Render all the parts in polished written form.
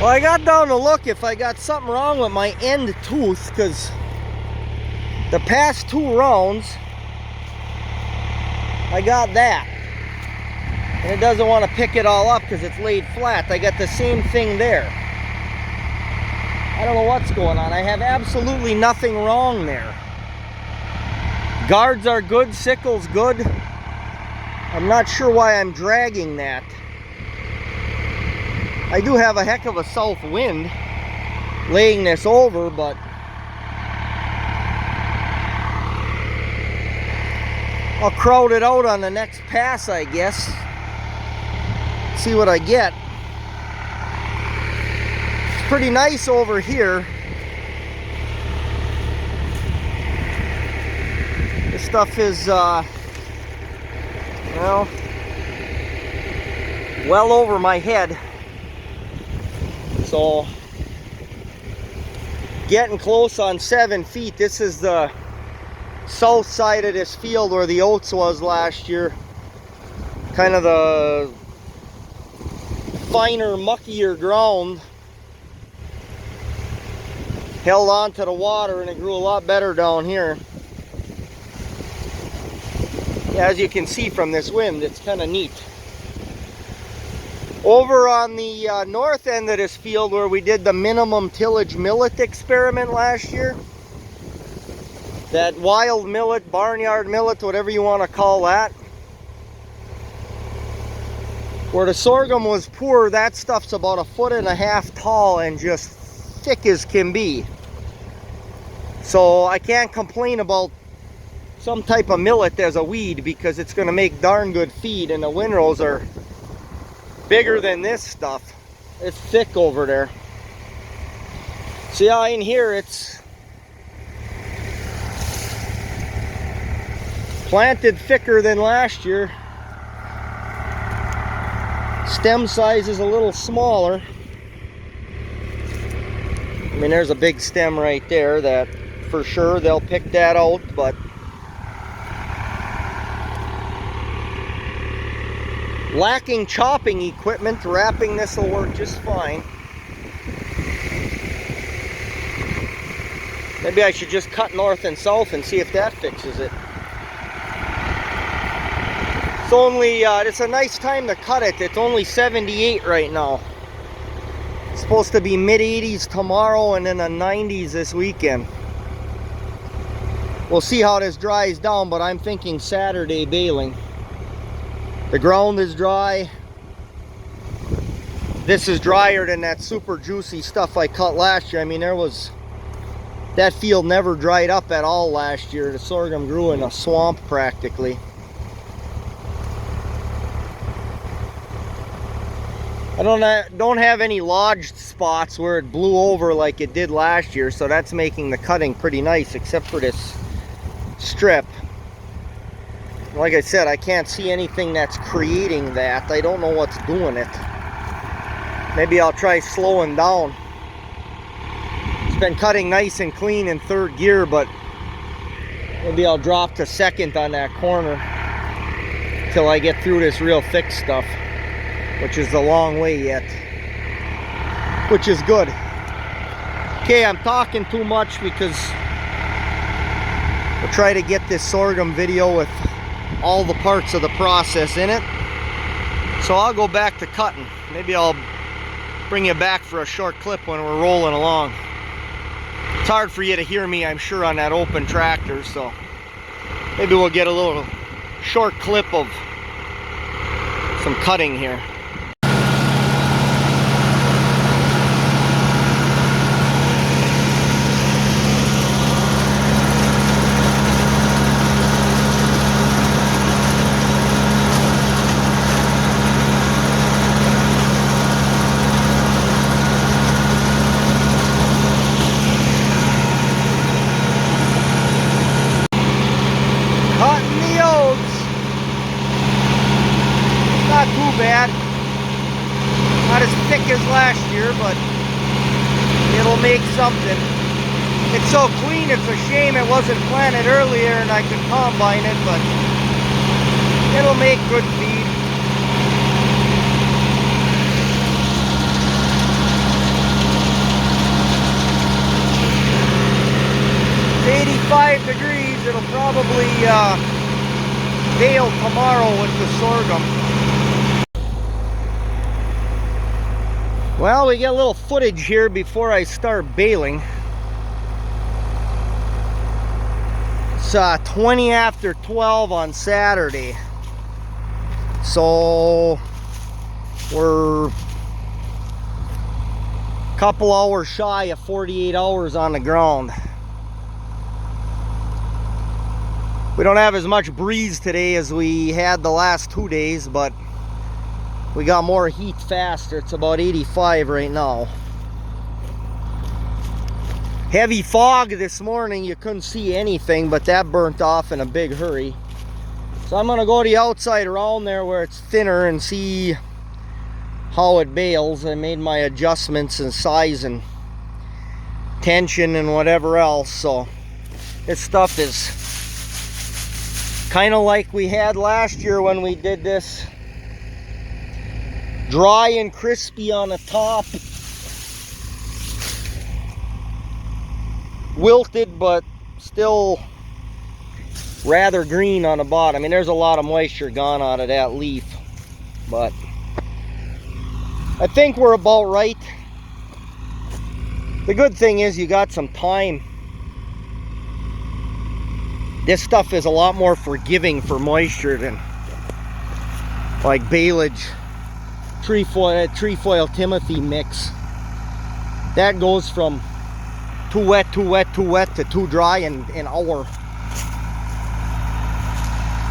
Well, I got down to look if I got something wrong with my end tooth, because the past 2 rounds I got that, and it doesn't want to pick it all up because it's laid flat. I got the same thing there. I don't know what's going on. I have absolutely nothing wrong there. Guards are good, sickle's good. I'm not sure why I'm dragging that. I do have a heck of a south wind laying this over, but I'll crowd it out on the next pass, I guess. See what I get. It's pretty nice over here. This stuff is, well over my head. So, getting close on 7 feet. This is the south side of this field where the oats was last year. Kind of the finer, muckier ground. Held on to the water and it grew a lot better down here. As you can see from this wind, it's kind of neat. Over on the north end of this field where we did the minimum tillage millet experiment last year, that wild millet, barnyard millet, whatever you want to call that, where the sorghum was poor, that stuff's about 1.5 feet tall and just thick as can be. So I can't complain about some type of millet as a weed, because it's going to make darn good feed, and the windrows are bigger than this stuff. It's thick over there. See how in here it's planted thicker than last year. Stem size is a little smaller. I mean, there's a big stem right there that for sure they'll pick that out, but lacking chopping equipment, wrapping this will work just fine. Maybe I should just cut north and south and see if that fixes it. It's only, it's a nice time to cut it. It's only 78 right now. It's supposed to be mid-80s tomorrow and then the 90s this weekend. We'll see how this dries down, but I'm thinking Saturday baling. The ground is dry. This is drier than that super juicy stuff I cut last year. I mean, that field never dried up at all last year. The sorghum grew in a swamp practically. I don't have any lodged spots where it blew over like it did last year, so that's making the cutting pretty nice, except for this strip. Like I said, I can't see anything that's creating that. I don't know what's doing it. Maybe I'll try slowing down. It's been cutting nice and clean in 3rd gear, but maybe I'll drop to 2nd on that corner till I get through this real thick stuff, which is a long way yet, which is good. Okay, I'm talking too much because we'll try to get this sorghum video with all the parts of the process in it. So I'll go back to cutting. Maybe I'll bring you back for a short clip when we're rolling along. It's hard for you to hear me, I'm sure, on that open tractor, so maybe we'll get a little short clip of some cutting here. Not too bad. Not as thick as last year, but it'll make something. It's so clean, it's a shame it wasn't planted earlier and I could combine it, but it'll make good feed. 85 degrees. It'll probably bale tomorrow with the sorghum. Well, we get a little footage here before I start baling. It's 20 after 12 on Saturday. So we're a couple hours shy of 48 hours on the ground. We don't have as much breeze today as we had the last 2 days, but we got more heat faster. It's about 85 right now. Heavy fog this morning, you couldn't see anything, but that burnt off in a big hurry. So I'm gonna go to the outside around there where it's thinner and see how it bales. I made my adjustments in size and tension and whatever else. So this stuff is kind of like we had last year when we did this. Dry and crispy on the top. Wilted, but still rather green on the bottom. I mean, there's a lot of moisture gone out of that leaf, but I think we're about right. The good thing is you got some time. This stuff is a lot more forgiving for moisture than like baleage, trefoil Timothy mix. That goes from too wet, too wet, too wet to too dry in an hour.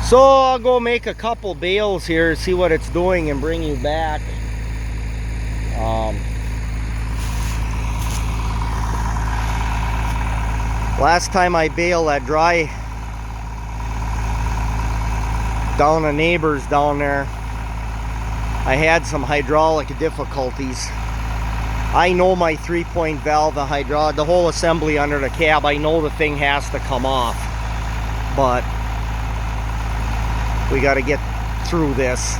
So I'll go make a couple bales here, see what it's doing, and bring you back. Last time I baled that dry down the neighbors down there, I had some hydraulic difficulties. I know my 3-point valve, the hydraulic, the whole assembly under the cab, I know the thing has to come off, but we got to get through this.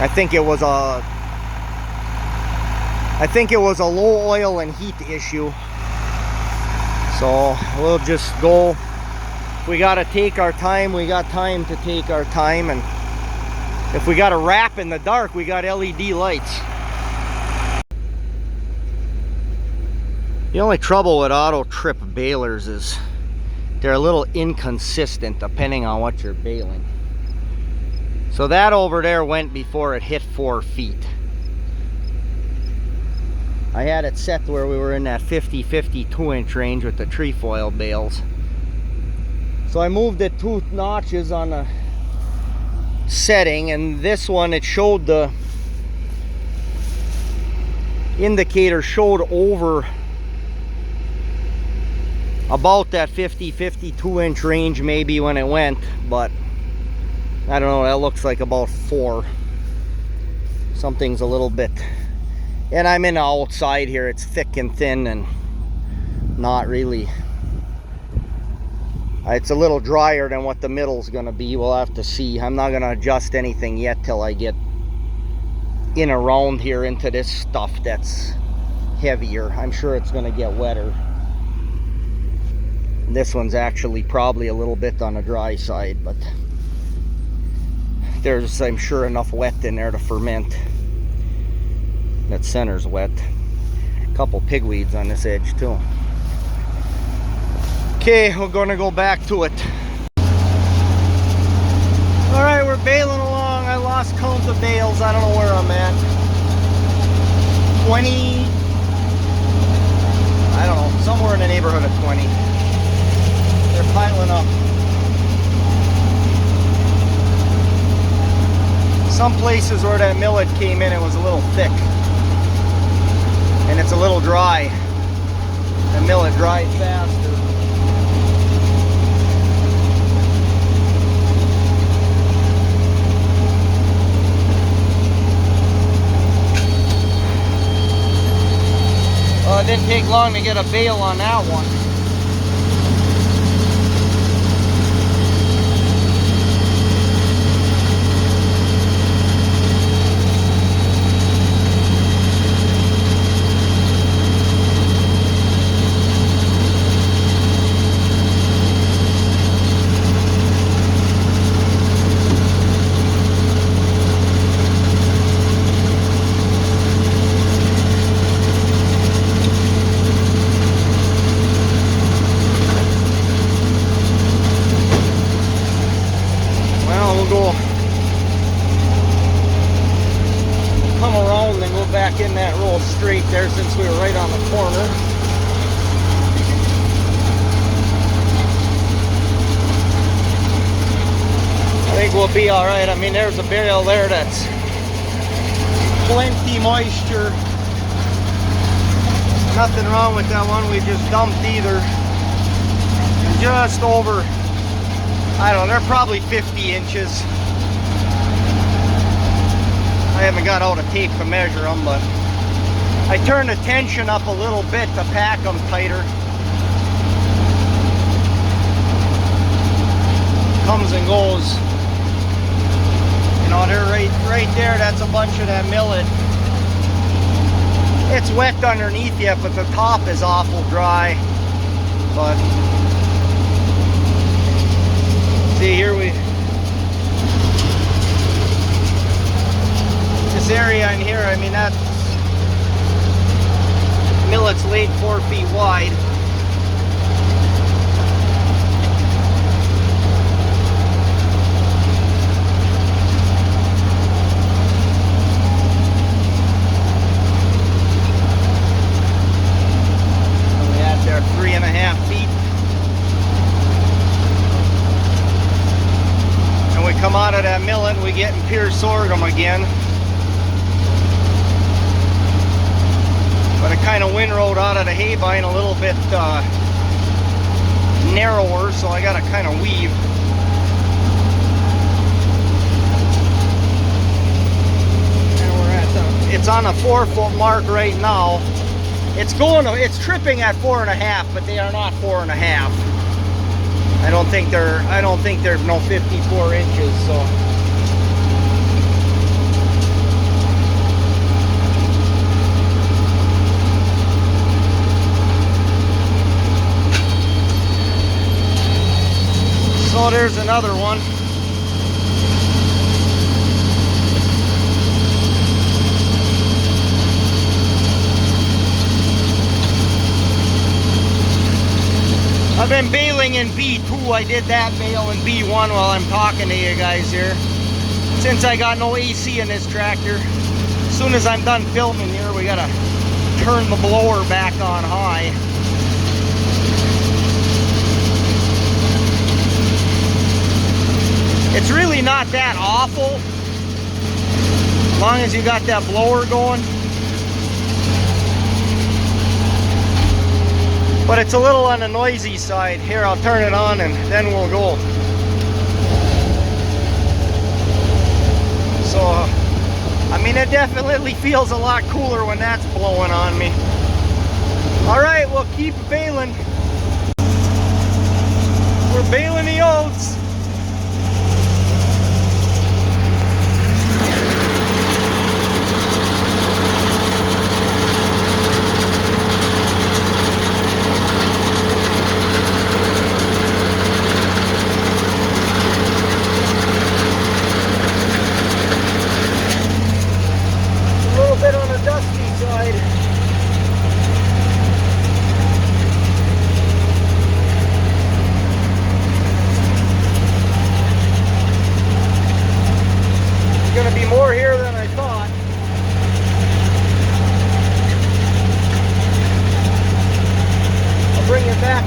I think it was a low oil and heat issue. So we'll just go. If we got to take our time, we got time to take our time, and if we got to wrap in the dark, we got LED lights. The only trouble with auto trip balers is they're a little inconsistent depending on what you're baling. So that over there went before it hit 4 feet. I had it set where we were in that 50-52 inch range with the trefoil bales. So I moved it 2 notches on the setting, and this one, it showed, the indicator showed over about that 50-52 inch range maybe when it went, but I don't know, that looks like about 4. Something's a little bit, and I'm in the outside here, it's thick and thin and not really, it's a little drier than what the middle's gonna be. We'll have to see. I'm not gonna adjust anything yet till I get in around here into this stuff that's heavier. I'm sure it's gonna get wetter. This one's actually probably a little bit on the dry side, but there's, I'm sure, enough wet in there to ferment. That center's wet. A couple pigweeds on this edge too. Okay, we're gonna go back to it. Alright, we're baling along. I lost count of bales. I don't know where I'm at. 20, I don't know, somewhere in the neighborhood of 20. They're piling up. Some places where that millet came in, it was a little thick. And it's a little dry. The millet dried faster. Well, it didn't take long to get a bale on that one. back in that row straight there since we were right on the corner. I think we'll be all right. I mean, there's a bale there that's plenty moisture. Nothing wrong with that one. We just dumped either. And just over, I don't know, they're probably 50 inches. I haven't got out a tape to measure them, but I turned the tension up a little bit to pack them tighter. Comes and goes. You know, they're right there. That's a bunch of that millet. It's wet underneath yet, but the top is awful dry. But see here, this area in here, I mean, that millet's laid 4 feet wide. They're 3.5 feet. And we come out of that millet and we get in pure sorghum again. But it kind of windrowed out of the hay vine a little bit narrower, so I got to kind of weave. And we're at it's on a 4-foot mark right now. It's tripping at 4.5, but they are not 4.5. I don't think they're no 54 inches, so. So there's another one. I've been baling in B2. I did that bale in B1 while I'm talking to you guys here. Since I got no AC in this tractor, as soon as I'm done filming here, we gotta turn the blower back on high. It's really not that awful, as long as you got that blower going. But it's a little on the noisy side. Here, I'll turn it on and then we'll go. So, I mean, it definitely feels a lot cooler when that's blowing on me. All right, we'll keep baling. We're baling the oats.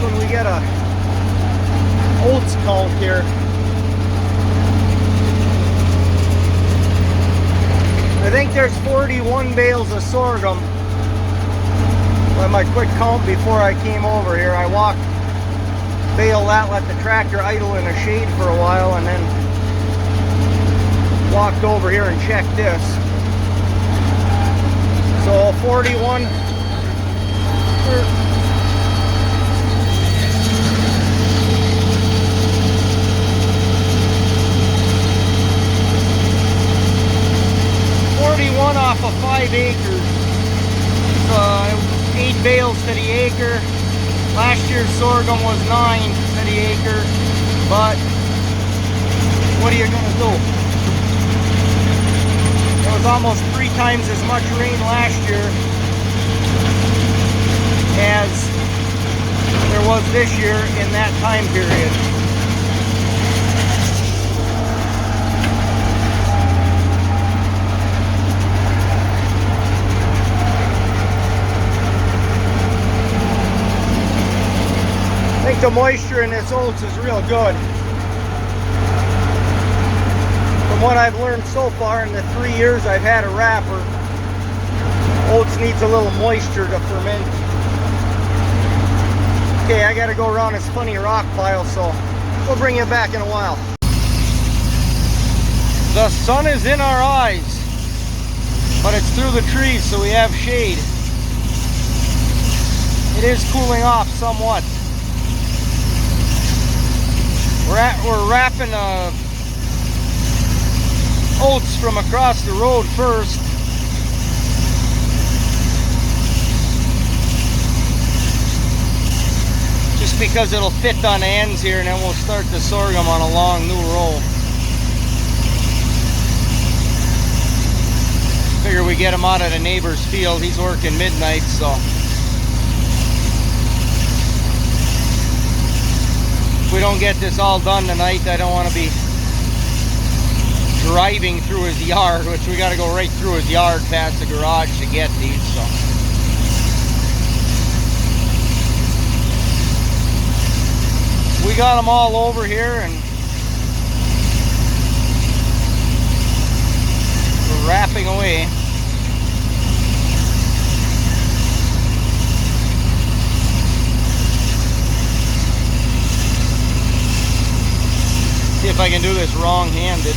When we get a oats count here. I think there's 41 bales of sorghum. By my quick count before I came over here, I walked bale that, let the tractor idle in a shade for a while, and then walked over here and checked this. So 41. 41 off of 5 acres. So 8 bales to the acre. Last year's sorghum was 9 to the acre. But what are you gonna do? There was almost 3 times as much rain last year as there was this year in that time period. think the moisture in this oats is real good. From what I've learned so far in the 3 years I've had a wrapper, oats needs a little moisture to ferment. Okay, I gotta go around this funny rock pile, so we'll bring you back in a while. The sun is in our eyes, but it's through the trees, so we have shade. It is cooling off somewhat. We're wrapping oats from across the road first. Just because it'll fit on the ends here, and then we'll start the sorghum on a long new row. Figure we get him out of the neighbor's field. He's working midnight, so. If we don't get this all done tonight, I don't want to be driving through his yard, which we got to go right through his yard past the garage to get these, so. We got them all over here, and we're wrapping away. See if I can do this wrong-handed.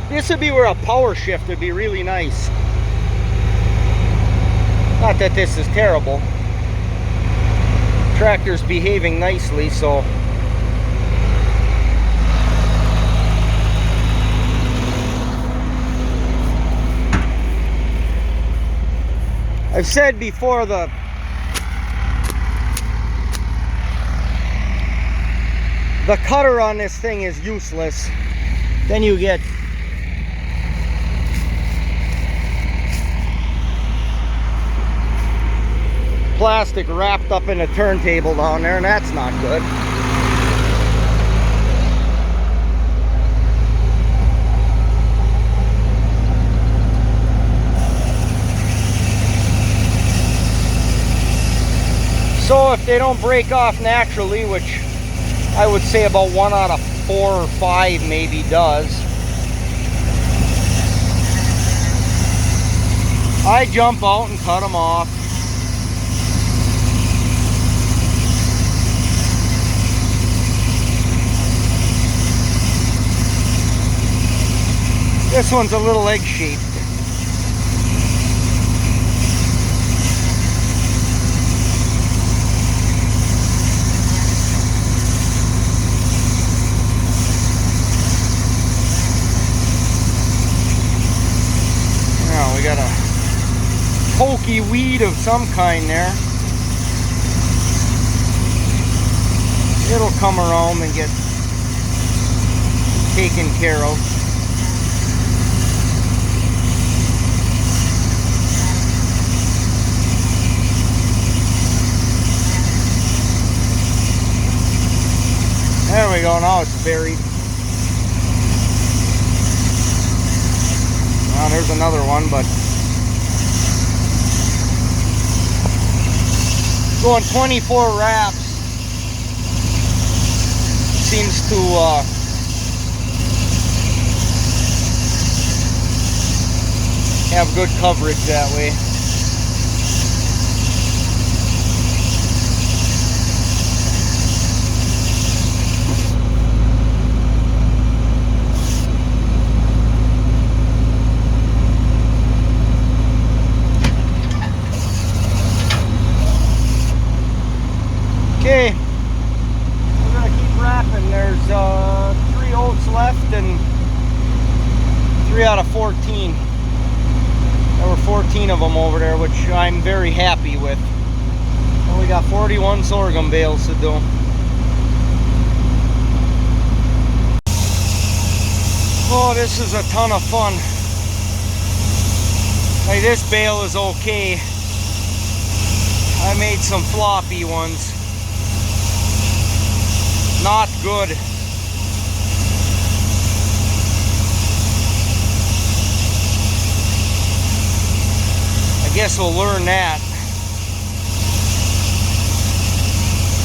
This would be where a power shift would be really nice. Not that this is terrible. Tractor's behaving nicely, so. I've said before, the cutter on this thing is useless. Then you get plastic wrapped up in a turntable down there, and that's not good. So if they don't break off naturally, which I would say about 1 out of 4 or 5 maybe does, I jump out and cut them off. This one's a little egg-shaped. Now we got a pokey weed of some kind there. It'll come around and get taken care of. There we go, now it's buried. Now there's another one, but going 24 wraps seems to have good coverage that way. Okay, we're gonna keep wrapping. There's 3 oats left and 3 out of 14. There were 14 of them over there, which I'm very happy with. And we got 41 sorghum bales to do. Oh, this is a ton of fun. Like, this bale is okay. I made some floppy ones. Not good. I guess we'll learn that.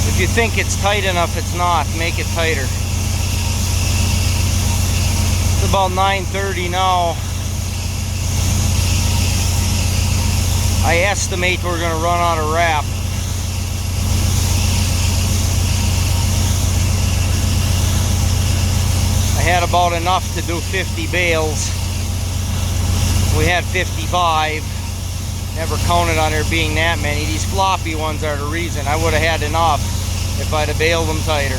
If you think it's tight enough, it's not. Make it tighter. It's about 9:30 now. I estimate we're going to run out of wrap. I had about enough to do 50 bales. We had 55. Never counted on there being that many. These floppy ones are the reason. I would have had enough if I'd have baled them tighter.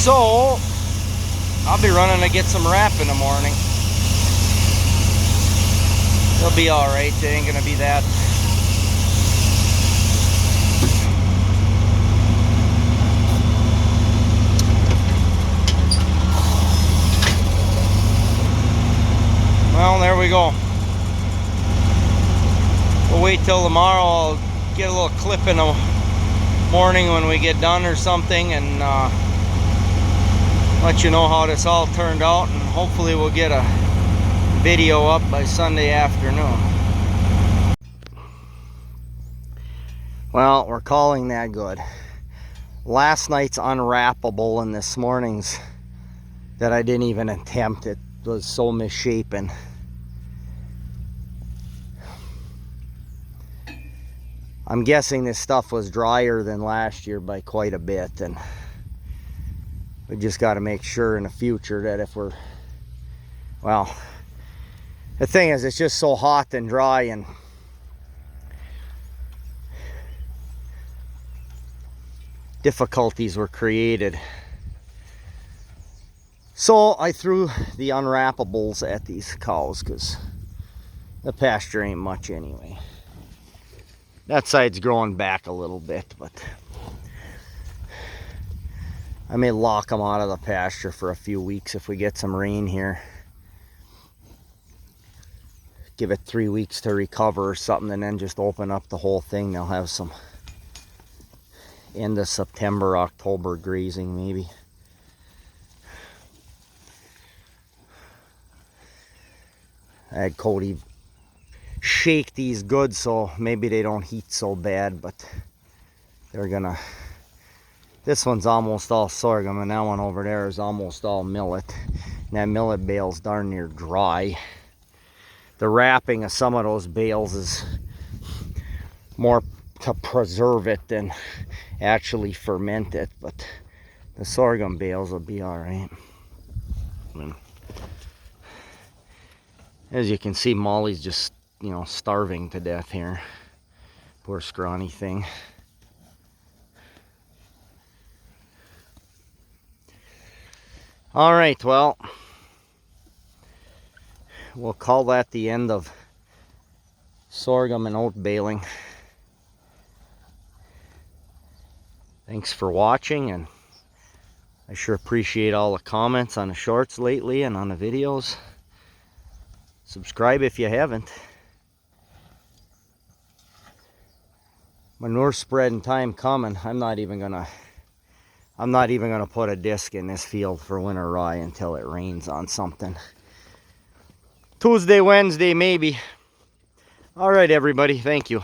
So, I'll be running to get some wrap in the morning. It'll be alright. It ain't gonna be that. Well, there we go. We'll wait till tomorrow. I'll get a little clip in the morning when we get done or something, and let you know how this all turned out, and hopefully we'll get a video up by Sunday afternoon. Well, we're calling that good. Last night's unwrappable and this morning's that I didn't even attempt. It was so misshapen. I'm guessing this stuff was drier than last year by quite a bit, and we just got to make sure in the future that if we're, well, the thing is, it's just so hot and dry, and difficulties were created. So I threw the unwrappables at these cows because the pasture ain't much anyway. That side's growing back a little bit, but I may lock them out of the pasture for a few weeks if we get some rain here. Give it 3 weeks to recover or something, and then just open up the whole thing. They'll have some end of September, October grazing maybe. I had Cody shake these good so maybe they don't heat so bad, but they're gonna, this one's almost all sorghum, and that one over there is almost all millet, and that millet bale's darn near dry. The wrapping of some of those bales is more to preserve it than actually ferment it, but the sorghum bales will be all right. As you can see, Molly's just, you know, starving to death here. Poor scrawny thing. All right, well, we'll call that the end of sorghum and oat baling. Thanks for watching, and I sure appreciate all the comments on the shorts lately and on the videos. Subscribe if you haven't. Manure spreading time coming. I'm not even gonna put a disc in this field for winter rye until it rains on something. Tuesday, Wednesday, maybe. All right, everybody. Thank you.